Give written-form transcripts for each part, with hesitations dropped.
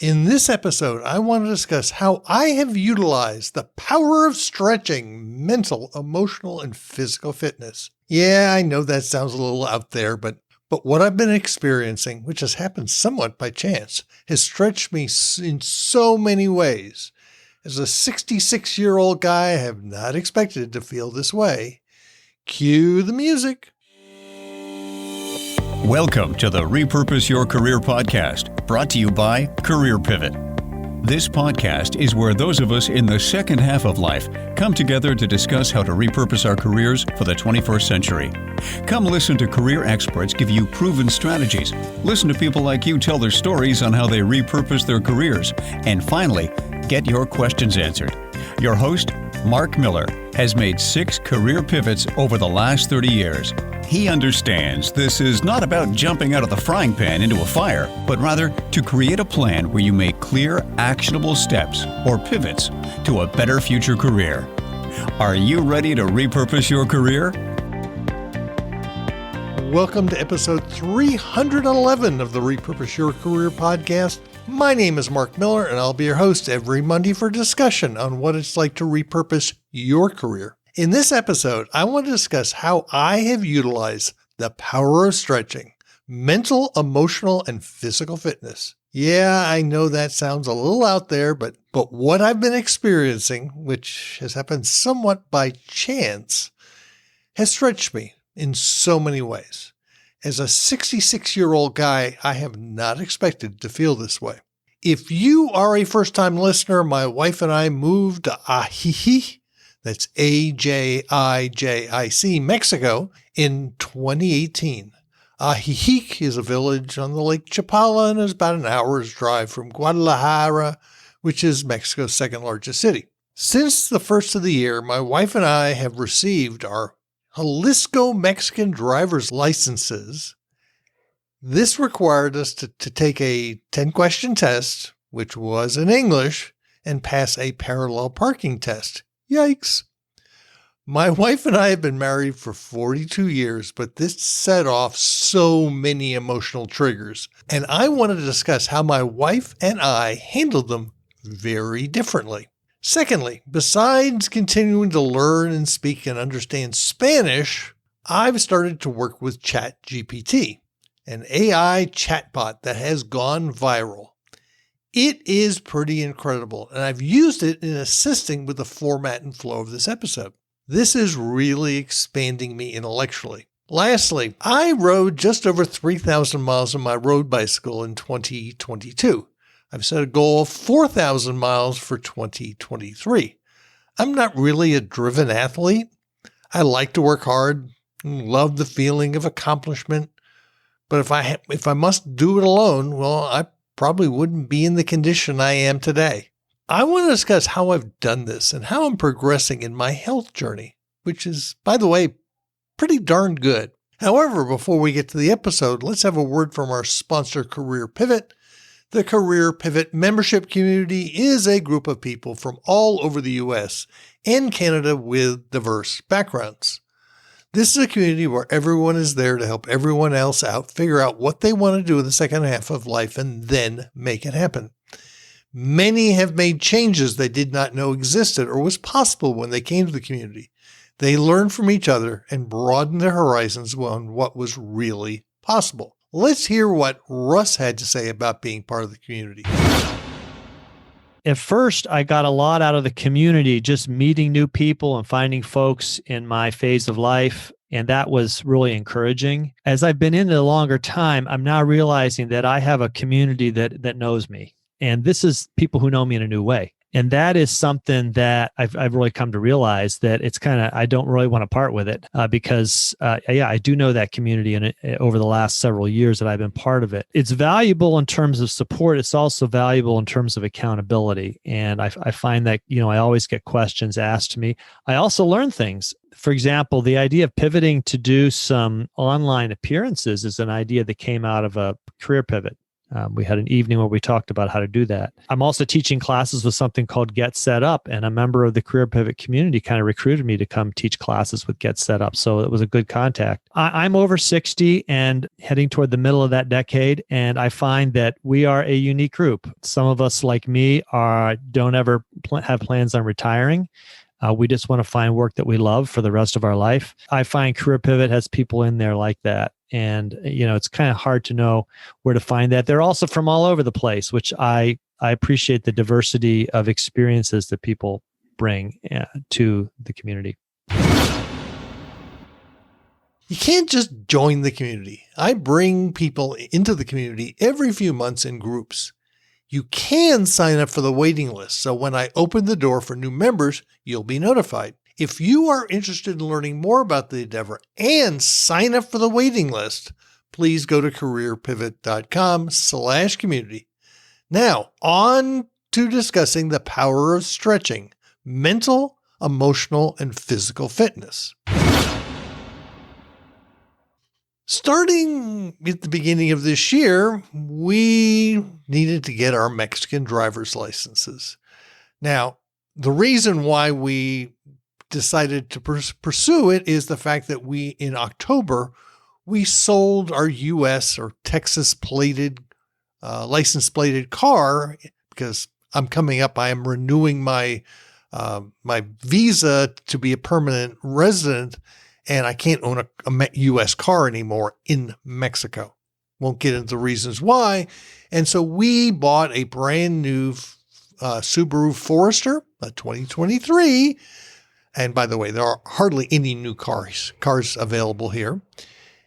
In this episode, I want to discuss how I have utilized the power of stretching, mental, emotional, and physical fitness. Yeah, I know that sounds a little out there, but what I've been experiencing, which has happened somewhat by chance, has stretched me in so many ways. As a 66-year-old guy, I have not expected to feel this way. Cue the music. Welcome to the Repurpose Your Career podcast, brought to you by Career Pivot. This podcast is where those of us in the second half of life come together to discuss how to repurpose our careers for the 21st century. Come listen to career experts give you proven strategies. Listen to people like you tell their stories on how they repurpose their careers. And finally, get your questions answered. Your host, Mark Miller, has made 6 career pivots over the last 30 years. He understands this is not about jumping out of the frying pan into a fire, but rather to create a plan where you make clear, actionable steps or pivots to a better future career. Are you ready to repurpose your career? Welcome to episode 311 of the Repurpose Your Career podcast. My name is Mark Miller, and I'll be your host every Monday for discussion on what it's like to repurpose your career. In this episode, I want to discuss how I have utilized the power of stretching, mental, emotional, and physical fitness. Yeah, I know that sounds a little out there, but what I've been experiencing, which has happened somewhat by chance, has stretched me in so many ways. As a 66-year-old guy, I have not expected to feel this way. If you are a first-time listener, my wife and I moved to Ajijic, that's Ajijic, Mexico, in 2018. Ajijic is a village on the Lake Chapala and is about an hour's drive from Guadalajara, which is Mexico's second largest city. Since the first of the year, my wife and I have received our Jalisco Mexican driver's licenses. This required us to take a 10-question test, which was in English, and pass a parallel parking test. Yikes. My wife and I have been married for 42 years, but this set off so many emotional triggers, and I wanted to discuss how my wife and I handled them very differently. Secondly, besides continuing to learn and speak and understand Spanish, I've started to work with ChatGPT, an AI chatbot that has gone viral. It is pretty incredible, and I've used it in assisting with the format and flow of this episode. This is really expanding me intellectually. Lastly, I rode just over 3,000 miles on my road bicycle in 2022. I've set a goal of 4,000 miles for 2023. I'm not really a driven athlete. I like to work hard and love the feeling of accomplishment. But if I must do it alone, well, I probably wouldn't be in the condition I am today. I want to discuss how I've done this and how I'm progressing in my health journey, which is, by the way, pretty darn good. However, before we get to the episode, let's have a word from our sponsor, Career Pivot. The Career Pivot membership community is a group of people from all over the U.S. and Canada with diverse backgrounds. This is a community where everyone is there to help everyone else out, figure out what they want to do in the second half of life, and then make it happen. Many have made changes they did not know existed or was possible when they came to the community. They learned from each other and broadened their horizons on what was really possible. Let's hear what Russ had to say about being part of the community. At first, I got a lot out of the community, just meeting new people and finding folks in my phase of life. And that was really encouraging. As I've been in it a longer time, I'm now realizing that I have a community that knows me. And this is people who know me in a new way. And that is something that I've really come to realize that it's kind of, I don't really want to part with it because, I do know that community and over the last several years that I've been part of it. It's valuable in terms of support. It's also valuable in terms of accountability. And I find that, I always get questions asked to me. I also learn things. For example, the idea of pivoting to do some online appearances is an idea that came out of a career pivot. We had an evening where we talked about how to do that. I'm also teaching classes with something called Get Set Up, and a member of the Career Pivot community kind of recruited me to come teach classes with Get Set Up. So it was a good contact. I'm over 60 and heading toward the middle of that decade, and I find that we are a unique group. Some of us, like me, don't ever have plans on retiring. We just want to find work that we love for the rest of our life. I find Career Pivot has people in there like that. And, it's kind of hard to know where to find that. They're also from all over the place, which I appreciate the diversity of experiences that people bring to the community. You can't just join the community. I bring people into the community every few months in groups. You can sign up for the waiting list, so when I open the door for new members, you'll be notified. If you are interested in learning more about the endeavor and sign up for the waiting list, please go to careerpivot.com/community. Now, on to discussing the power of stretching, mental, emotional, and physical fitness. Starting at the beginning of this year, we needed to get our Mexican driver's licenses. Now, the reason why we decided to pursue it is the fact that in October, we sold our U.S. or Texas plated, license plated car because I'm coming up. I am renewing my visa to be a permanent resident, and I can't own a U.S. car anymore in Mexico. Won't get into the reasons why. And so we bought a brand new Subaru Forester, a 2023. And by the way, there are hardly any new cars available here.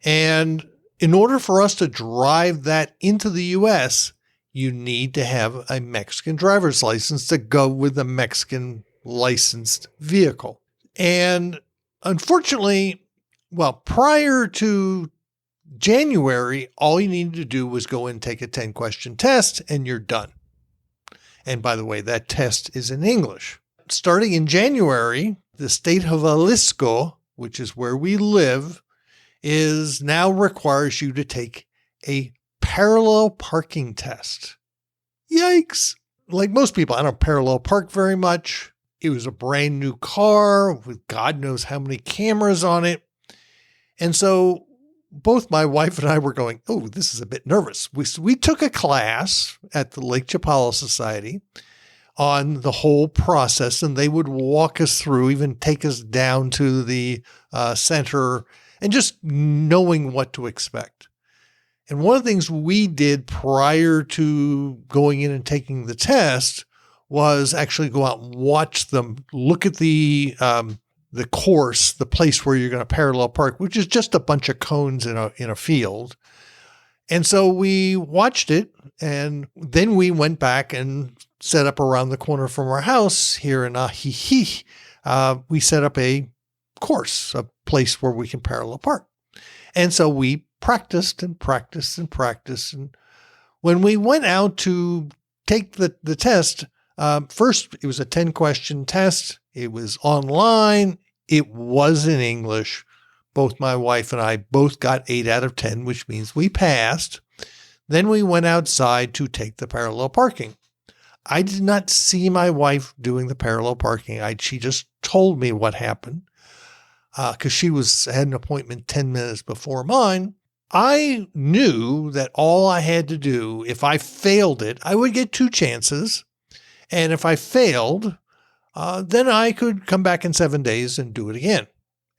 And in order for us to drive that into the U.S., you need to have a Mexican driver's license to go with a Mexican licensed vehicle. And unfortunately, prior to January, all you needed to do was go and take a 10-question test and you're done. And by the way, that test is in English. Starting in January, the state of Jalisco, which is where we live, now requires you to take a parallel parking test. Yikes. Like most people, I don't parallel park very much. It was a brand new car with God knows how many cameras on it. And so both my wife and I were going, oh, this is a bit nervous. We took a class at the Lake Chapala Society on the whole process, and they would walk us through, even take us down to the center, and just knowing what to expect. And one of the things we did prior to going in and taking the test was actually go out and watch them, look at the course, the place where you're going to parallel park, which is just a bunch of cones in a field. And so we watched it, and then we went back and set up around the corner from our house here in Ajijic. We set up a course, a place where we can parallel park. And so we practiced and practiced and practiced. And when we went out to take the test, first it was a 10-question test. It was online. It was in English. Both my wife and I both got 8 out of 10, which means we passed. Then we went outside to take the parallel parking. I did not see my wife doing the parallel parking. She just told me what happened because she had an appointment 10 minutes before mine. I knew that all I had to do, if I failed it, I would get 2 chances. And if I failed, then I could come back in 7 days and do it again.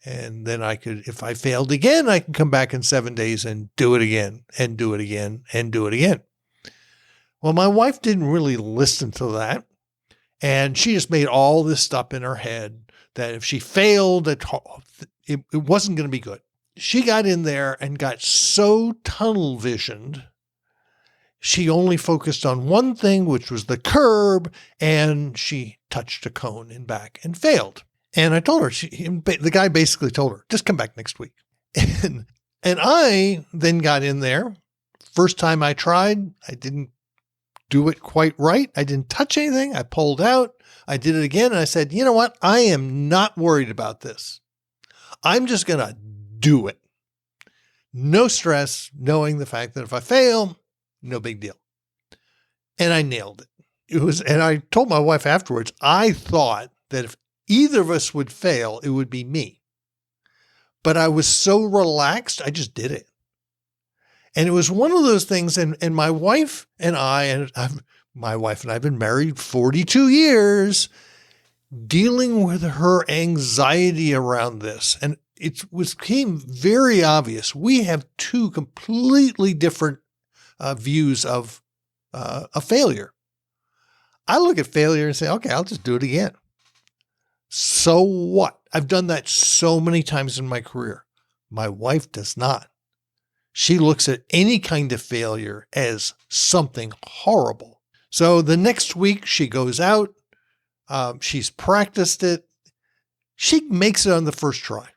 And then if I failed again, I can come back in 7 days and do it again and do it again and do it again. Well, my wife didn't really listen to that. And she just made all this stuff in her head that if she failed, it wasn't going to be good. She got in there and got so tunnel visioned, she only focused on one thing, which was the curb, and she touched a cone in back and failed. And I told her, the guy basically told her, just come back next week. And I then got in there. First time I tried, I didn't do it quite right. I didn't touch anything. I pulled out. I did it again. And I said, you know what? I am not worried about this. I'm just going to do it. No stress, knowing the fact that if I fail, no big deal. And I nailed it. And I told my wife afterwards, I thought that if either of us would fail, it would be me. But I was so relaxed, I just did it. And it was one of those things, and my wife and my wife and I have been married 42 years, dealing with her anxiety around this. And became very obvious. We have two completely different views of a failure. I look at failure and say, okay, I'll just do it again. So what? I've done that so many times in my career. My wife does not. She looks at any kind of failure as something horrible. So the next week she goes out, she's practiced it. She makes it on the first try.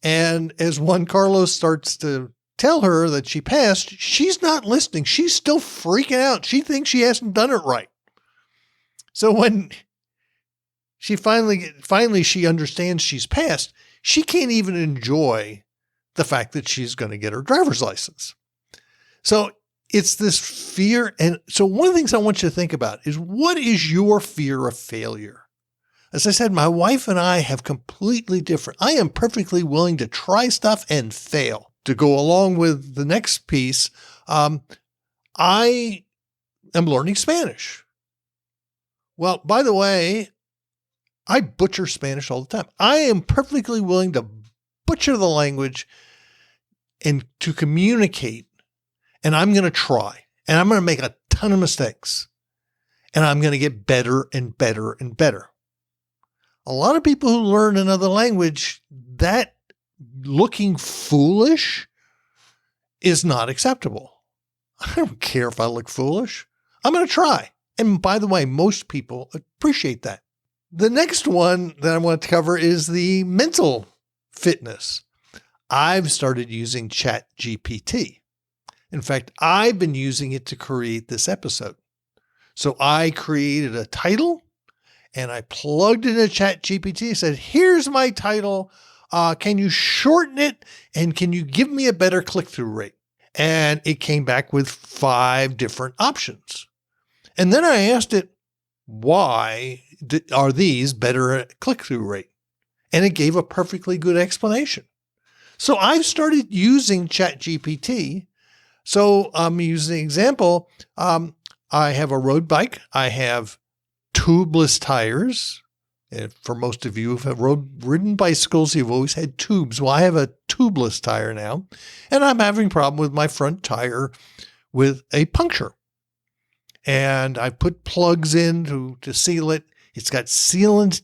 And as Juan Carlos starts to tell her that she passed, she's not listening. She's still freaking out. She thinks she hasn't done it right. So when she finally she understands she's passed, she can't even enjoy the fact that she's going to get her driver's license. So it's this fear. And so one of the things I want you to think about is, what is your fear of failure? As I said, my wife and I have completely different. I am perfectly willing to try stuff and fail. To go along with the next piece, I am learning Spanish. Well, by the way, I butcher Spanish all the time. I am perfectly willing to butcher the language and to communicate, and I'm going to try, and I'm going to make a ton of mistakes, and I'm going to get better and better and better. A lot of people who learn another language, that looking foolish is not acceptable. I don't care if I look foolish. I'm going to try. And by the way, most people appreciate that. The next one that I want to cover is the mental fitness. I've started using ChatGPT. In fact, I've been using it to create this episode. So I created a title and I plugged it into ChatGPT. I said, here's my title. Can you shorten it? And can you give me a better click-through rate? And it came back with 5 different options. And then I asked it, why are these better at click-through rate? And it gave a perfectly good explanation. So I've started using ChatGPT. So I'm using an example. I have a road bike. I have tubeless tires. And for most of you who have ridden bicycles, you've always had tubes. Well, I have a tubeless tire now, and I'm having a problem with my front tire with a puncture. And I put plugs in to seal it. It's got sealant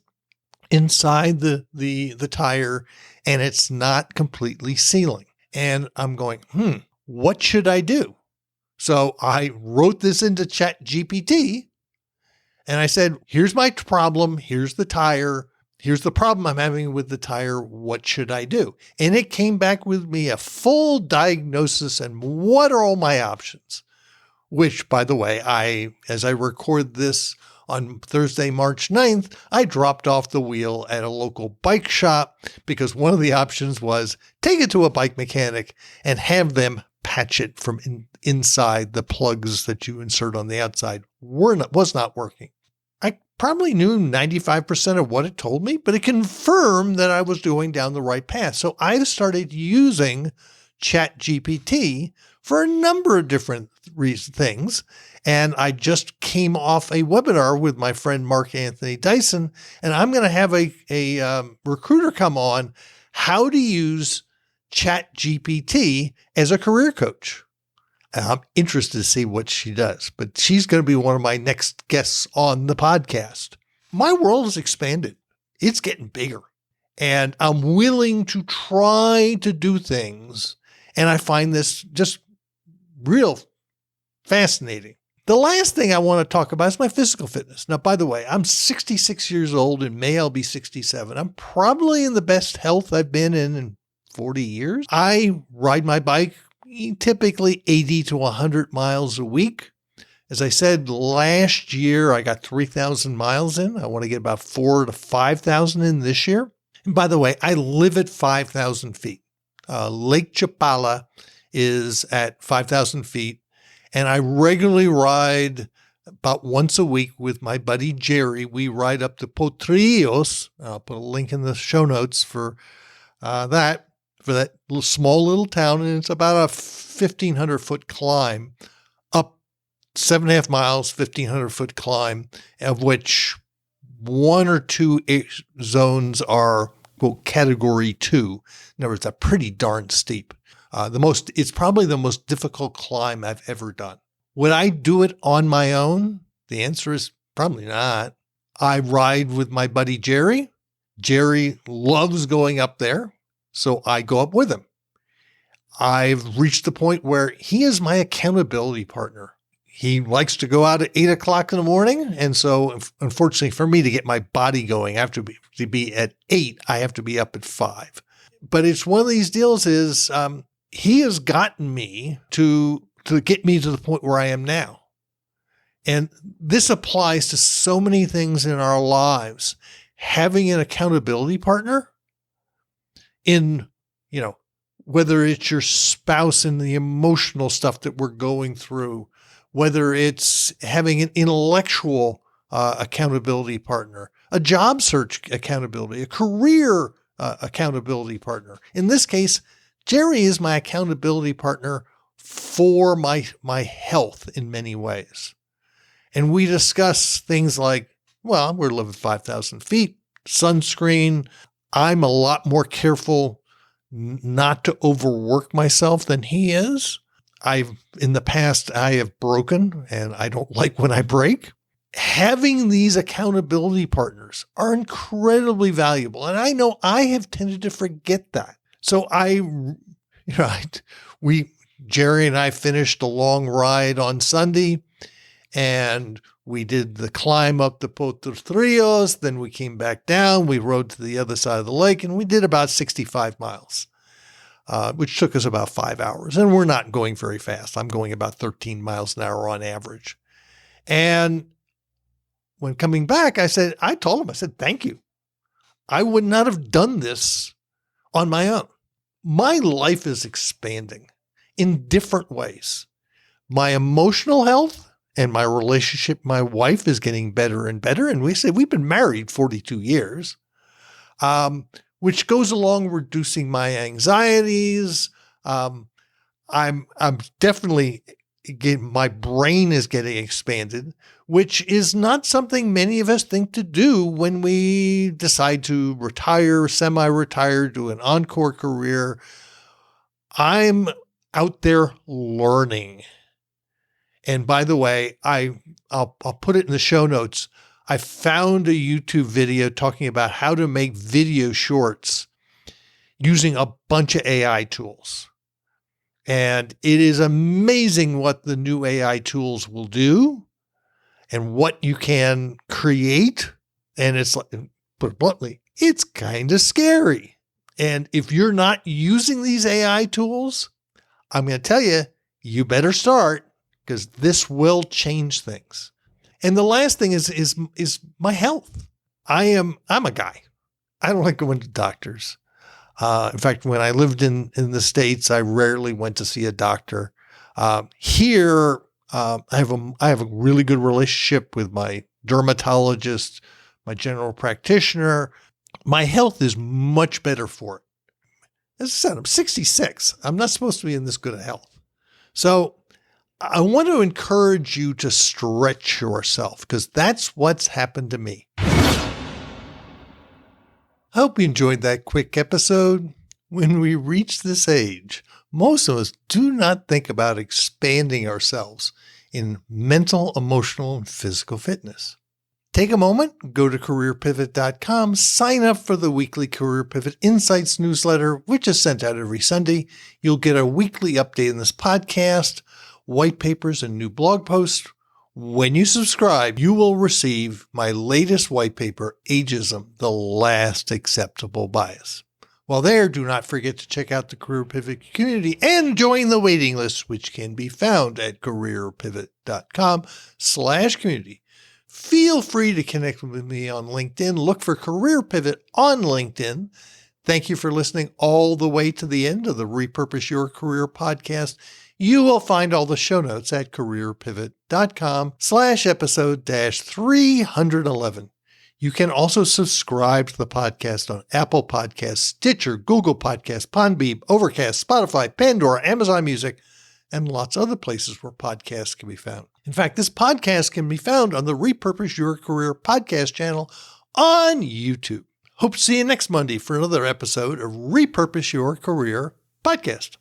inside the tire, and it's not completely sealing. And I'm going, what should I do? So I wrote this into ChatGPT, and I said, here's my problem. Here's the tire. Here's the problem I'm having with the tire. What should I do? And it came back with me a full diagnosis and what are all my options? Which, by the way, as I record this on Thursday, March 9th, I dropped off the wheel at a local bike shop because one of the options was take it to a bike mechanic and have them patch it from inside. The plugs that you insert on the outside was not working. I probably knew 95% of what it told me, but it confirmed that I was going down the right path. So I've started using ChatGPT for a number of different things. And I just came off a webinar with my friend Mark Anthony Dyson, and I'm going to have a recruiter come on how to use ChatGPT as a career coach. I'm interested to see what she does, but she's going to be one of my next guests on the podcast. My world has expanded. It's getting bigger, and I'm willing to try to do things, and I find this just real fascinating. The last thing I want to talk about is my physical fitness. Now, by the way, I'm 66 years old. In May, I'll be 67. I'm probably in the best health I've been in 40 years. I ride my bike typically 80 to 100 miles a week. As I said, last year, I got 3,000 miles in. I want to get about 4,000 to 5,000 in this year. And by the way, I live at 5,000 feet. Lake Chapala is at 5,000 feet. And I regularly ride about once a week with my buddy Jerry. We ride up to Potrillos. I'll put a link in the show notes for that small little town. And it's about a 1,500-foot climb up 7.5 miles, 1,500-foot climb, of which 1 or 2 zones are, quote, category 2. In other words, pretty darn steep. It's probably the most difficult climb I've ever done. Would I do it on my own? The answer is probably not. I ride with my buddy Jerry. Jerry loves going up there, so I go up with him. I've reached the point where he is my accountability partner. He likes to go out at 8 o'clock in the morning. And so unfortunately for me to get my body going, I have to be at 8. I have to be up at 5. But it's one of these deals is he has gotten me to get me to the point where I am now. And this applies to so many things in our lives. Having an accountability partner in, whether it's your spouse and the emotional stuff that we're going through, whether it's having an intellectual accountability partner, a job search accountability, a career accountability partner. In this case, Jerry is my accountability partner for my health in many ways. And we discuss things like, well, we're living 5,000 feet, sunscreen. I'm a lot more careful not to overwork myself than he is. In the past, I have broken, and I don't like when I break. Having these accountability partners are incredibly valuable. And I know I have tended to forget that. So Jerry and I finished a long ride on Sunday, and we did the climb up the Potrillos. Then we came back down. We rode to the other side of the lake, and we did about 65 miles, which took us about 5 hours. And we're not going very fast. I'm going about 13 miles an hour on average. And when coming back, I told him, thank you. I would not have done this on my own. My life is expanding in different ways. My emotional health and my relationship with my wife is getting better and better. And we've been married 42 years, which goes along reducing my anxieties. I'm definitely my brain is getting expanded, which is not something many of us think to do when we decide to retire, semi-retire, do an encore career. I'm out there learning. And by the way, I'll put it in the show notes. I found a YouTube video talking about how to make video shorts using a bunch of AI tools. And it is amazing what the new AI tools will do and what you can create. And it's like, put it bluntly, it's kind of scary. And if you're not using these AI tools, I'm going to tell you, you better start, because this will change things. And the last thing is my health. I'm a guy. I don't like going to doctors. In fact, when I lived in the States, I rarely went to see a doctor. Here, I have a really good relationship with my dermatologist, my general practitioner. My health is much better for it. As I said, I'm 66. I'm not supposed to be in this good of health. So I want to encourage you to stretch yourself, because that's what's happened to me. I hope you enjoyed that quick episode. When we reach this age, most of us do not think about expanding ourselves in mental, emotional, and physical fitness. Take a moment, go to careerpivot.com, sign up for the weekly Career Pivot Insights newsletter, which is sent out every Sunday. You'll get a weekly update on this podcast, white papers, and new blog posts. When you subscribe, you will receive my latest white paper, Ageism, the Last Acceptable Bias. While there, do not forget to check out the Career Pivot community and join the waiting list, which can be found at careerpivot.com/community. Feel free to connect with me on LinkedIn. Look for Career Pivot on LinkedIn. Thank you for listening all the way to the end of the Repurpose Your Career podcast. You will find all the show notes at careerpivot.com/episode-311. You can also subscribe to the podcast on Apple Podcasts, Stitcher, Google Podcasts, Podbean, Overcast, Spotify, Pandora, Amazon Music, and lots of other places where podcasts can be found. In fact, this podcast can be found on the Repurpose Your Career podcast channel on YouTube. Hope to see you next Monday for another episode of Repurpose Your Career podcast.